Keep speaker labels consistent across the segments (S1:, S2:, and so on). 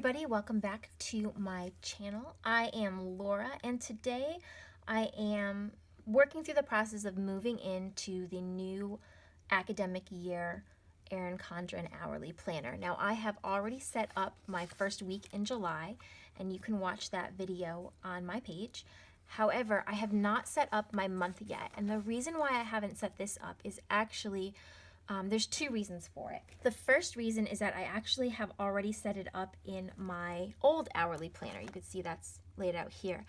S1: everybody, welcome back to my channel. I am Laura and today I am working through the process of moving into the new academic year Erin Condren Hourly Planner. Now I have already set up my first week in July and you can watch that video on my page. However, I have not set up my month yet, and the reason why I haven't set this up is actually there's two reasons for it. The first reason is that I actually have already set it up in my old hourly planner. You can see that's laid out here.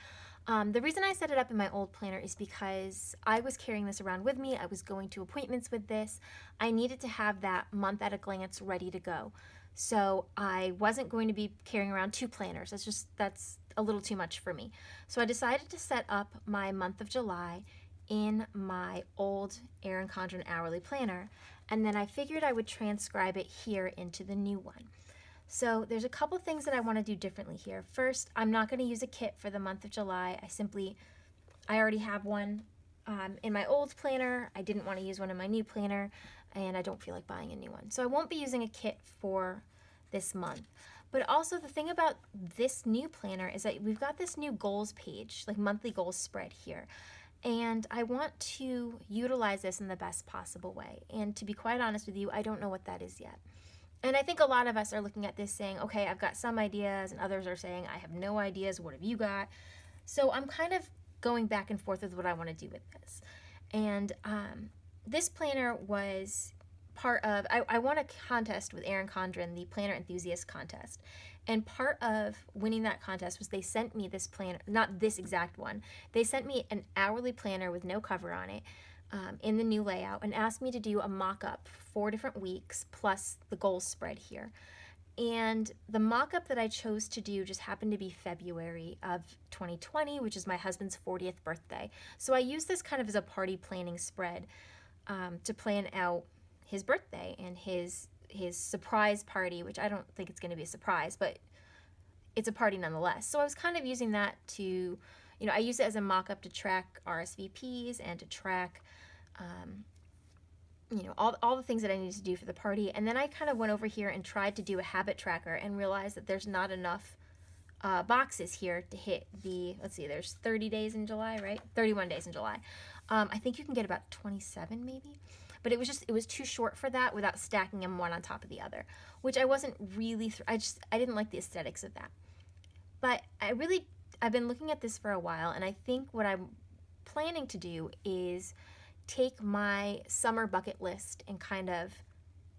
S1: The reason I set it up in my old planner is because I was carrying this around with me. I was going to appointments with this. I needed to have that month at a glance ready to go. So I wasn't going to be carrying around two planners. That's a little too much for me. So I decided to set up my month of July in my old Erin Condren Hourly Planner, and then I figured I would transcribe it here into the new one. So there's a couple things that I want to do differently here. First, I'm not going to use a kit for the month of July. I already have one in my old planner. I didn't want to use one in my new planner, and I don't feel like buying a new one. So I won't be using a kit for this month. But also the thing about this new planner is that we've got this new goals page, like monthly goals spread here. And I want to utilize this in the best possible way. And to be quite honest with you, I don't know what that is yet. And I think a lot of us are looking at this saying, okay, I've got some ideas, and others are saying, I have no ideas, what have you got? So I'm kind of going back and forth with what I want to do with this. And this planner was part of, I won a contest with Erin Condren, the Planner Enthusiast Contest. And part of winning that contest was they sent me this planner, not this exact one, they sent me an hourly planner with no cover on it in the new layout and asked me to do a mock-up 4 different weeks plus the goals spread here. And the mock-up that I chose to do just happened to be February of 2020, which is my husband's 40th birthday. So I used this kind of as a party planning spread to plan out his birthday and his surprise party, which I don't think it's going to be a surprise, but it's a party nonetheless. So I was kind of using that to, I use it as a mock-up to track RSVPs and to track, all the things that I needed to do for the party. And then I kind of went over here and tried to do a habit tracker and realized that there's not enough boxes here to hit there's 30 days in July, right? 31 days in July. I think you can get about 27 maybe. But it was too short for that without stacking them one on top of the other, which I wasn't really, I didn't like the aesthetics of that. But I've been looking at this for a while, and I think what I'm planning to do is take my summer bucket list and kind of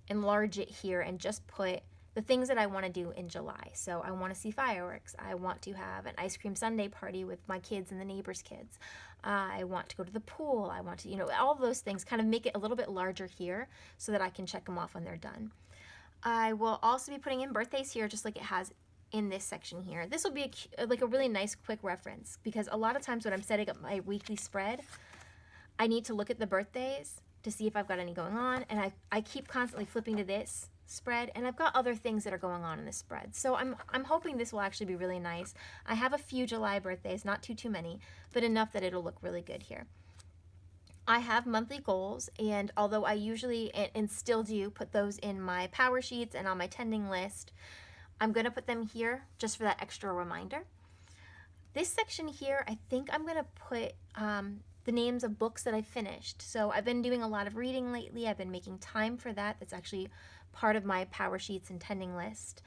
S1: enlarge it here and just put the things that I want to do in July. So I want to see fireworks. I want to have an ice cream sundae party with my kids and the neighbors' kids. I want to go to the pool. I want to, all of those things, kind of make it a little bit larger here so that I can check them off when they're done. I will also be putting in birthdays here just like it has in this section here. This will be a really nice quick reference because a lot of times when I'm setting up my weekly spread, I need to look at the birthdays to see if I've got any going on, and I keep constantly flipping to this spread, and I've got other things that are going on in this spread. So I'm hoping this will actually be really nice. I have a few July birthdays, not too many, but enough that it'll look really good here. I have monthly goals, and although I usually and still do put those in my power sheets and on my tending list, I'm going to put them here just for that extra reminder. This section here, I think I'm going to put the names of books that I finished. So I've been doing a lot of reading lately. I've been making time for that. That's actually part of my power sheets and tending list.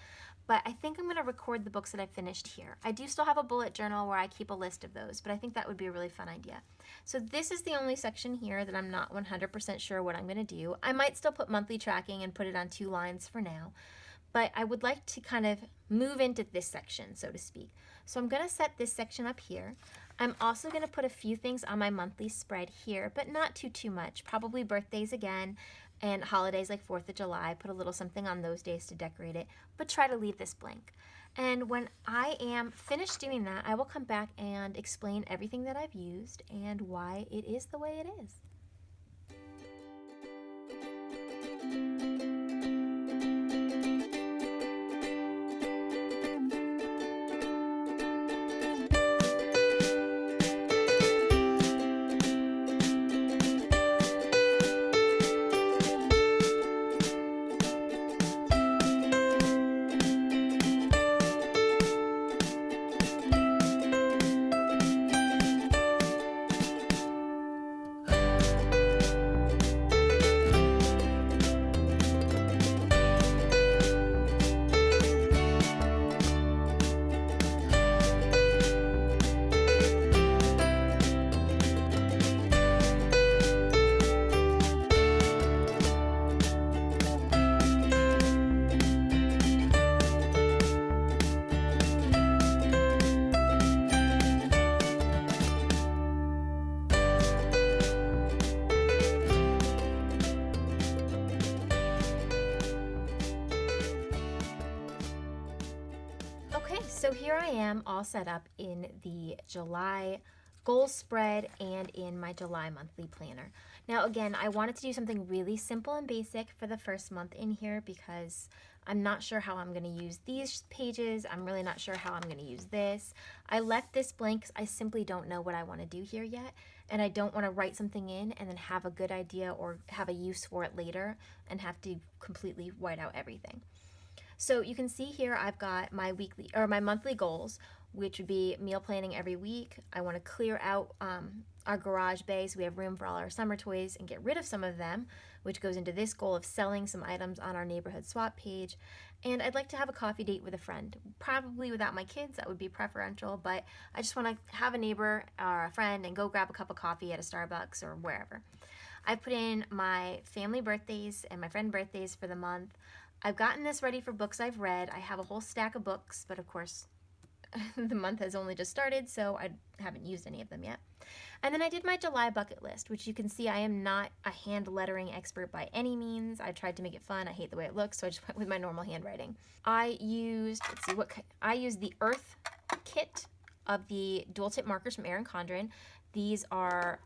S1: But I think I'm going to record the books that I finished here. I do still have a bullet journal where I keep a list of those, but I think that would be a really fun idea. So this is the only section here that I'm not 100% sure what I'm going to do. I might still put monthly tracking and put it on 2 lines for now, but I would like to kind of move into this section, so to speak. So I'm going to set this section up here. I'm also going to put a few things on my monthly spread here, but not too much. Probably birthdays again, and holidays like 4th of July. Put a little something on those days to decorate it, but try to leave this blank. And when I am finished doing that, I will come back and explain everything that I've used and why it is the way it is. So here I am all set up in the July goal spread and in my July monthly planner. Now again, I wanted to do something really simple and basic for the first month in here because I'm not sure how I'm going to use these pages. I'm really not sure how I'm going to use this. I left this blank because I simply don't know what I want to do here yet, and I don't want to write something in and then have a good idea or have a use for it later and have to completely white out everything. So you can see here I've got my weekly or my monthly goals, which would be meal planning every week. I want to clear out our garage bay so we have room for all our summer toys and get rid of some of them, which goes into this goal of selling some items on our neighborhood swap page. And I'd like to have a coffee date with a friend, probably without my kids. That would be preferential, but I just want to have a neighbor or a friend and go grab a cup of coffee at a Starbucks or wherever. I've put in my family birthdays and my friend birthdays for the month. I've gotten this ready for books I've read. I have a whole stack of books, but of course the month has only just started, so I haven't used any of them yet. And then I did my July bucket list, which you can see I am not a hand lettering expert by any means. I tried to make it fun. I hate the way it looks, so I just went with my normal handwriting. I used, I used the Earth kit of the dual tip markers from Erin Condren. These are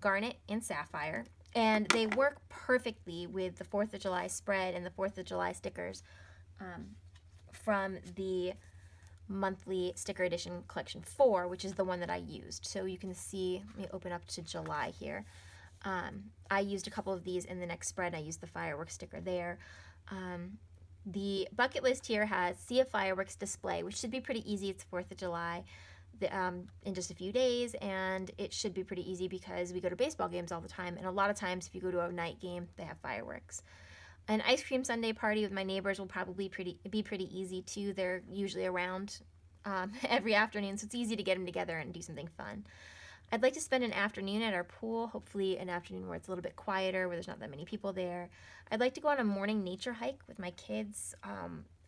S1: garnet and sapphire. And they work perfectly with the 4th of July spread and the 4th of July stickers from the monthly sticker edition collection 4, which is the one that I used. So you can see, let me open up to July here. I used a couple of these in the next spread. I used the fireworks sticker there. The bucket list here has see a fireworks display, which should be pretty easy. It's 4th of July. In just a few days, and it should be pretty easy because we go to baseball games all the time, and a lot of times if you go to a night game they have fireworks. An ice cream sundae party with my neighbors will probably be pretty easy too. They're usually around every afternoon, so it's easy to get them together and do something fun. I'd like to spend an afternoon at our pool, hopefully an afternoon where it's a little bit quieter, where there's not that many people there. I'd like to go on a morning nature hike with my kids.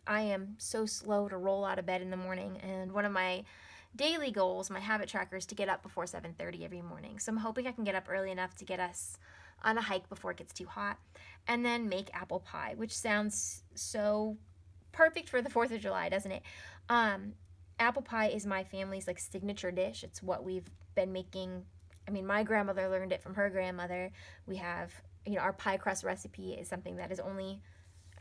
S1: I am so slow to roll out of bed in the morning, and one of my daily goals, my habit tracker, is to get up before 7:30 every morning. So I'm hoping I can get up early enough to get us on a hike before it gets too hot, and then make apple pie, which sounds so perfect for the 4th of July, doesn't it? Apple pie is my family's like signature dish. It's what we've been making. I mean, my grandmother learned it from her grandmother. We have, our pie crust recipe is something that is only,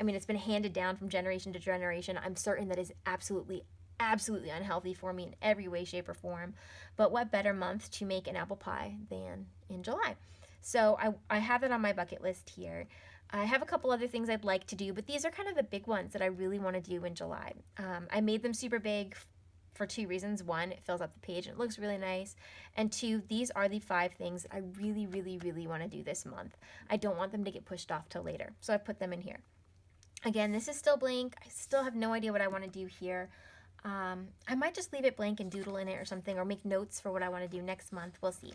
S1: it's been handed down from generation to generation. I'm certain that is absolutely unhealthy for me in every way, shape, or form. But what better month to make an apple pie than in July? So I have it on my bucket list here. I have a couple other things I'd like to do, but these are kind of the big ones that I really want to do in July. I made them super big for 2 reasons. 1, it fills up the page and it looks really nice. And 2, these are the 5 things I really, really, really want to do this month. I don't want them to get pushed off till later, so I put them in here. Again, this is still blank. I still have no idea what I want to do here. I might just leave it blank and doodle in it or something, or make notes for what I want to do next month. We'll see.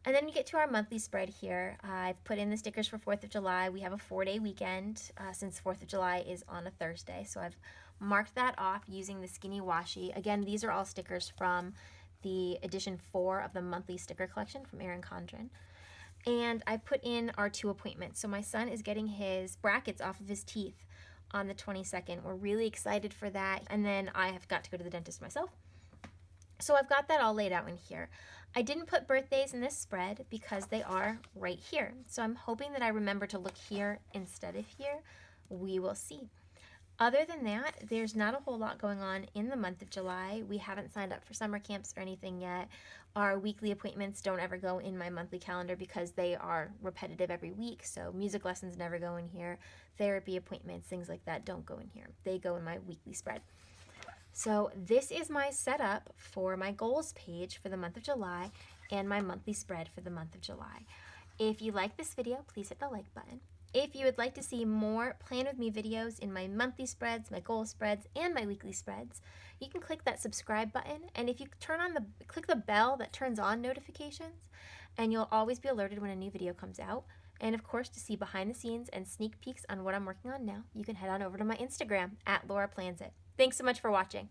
S1: And then we get to our monthly spread here. I've put in the stickers for 4th of July. We have a 4-day weekend since 4th of July is on a Thursday. So I've marked that off using the skinny washi. Again, these are all stickers from the edition 4 of the monthly sticker collection from Erin Condren. And I put in our 2 appointments. So my son is getting his brackets off of his teeth on the 22nd. We're really excited for that. And then I have got to go to the dentist myself. So I've got that all laid out in here. I didn't put birthdays in this spread because they are right here. So I'm hoping that I remember to look here instead of here. We will see. Other than that, there's not a whole lot going on in the month of July. We haven't signed up for summer camps or anything yet. Our weekly appointments don't ever go in my monthly calendar because they are repetitive every week. So music lessons never go in here. Therapy appointments, things like that don't go in here. They go in my weekly spread. So this is my setup for my goals page for the month of July and my monthly spread for the month of July. If you like this video, please hit the like button. If you would like to see more Plan With Me videos in my monthly spreads, my goal spreads, and my weekly spreads, you can click that subscribe button, and if you click the bell that turns on notifications, and you'll always be alerted when a new video comes out. And of course, to see behind the scenes and sneak peeks on what I'm working on now, you can head on over to my Instagram @LauraPlansIt. Thanks so much for watching.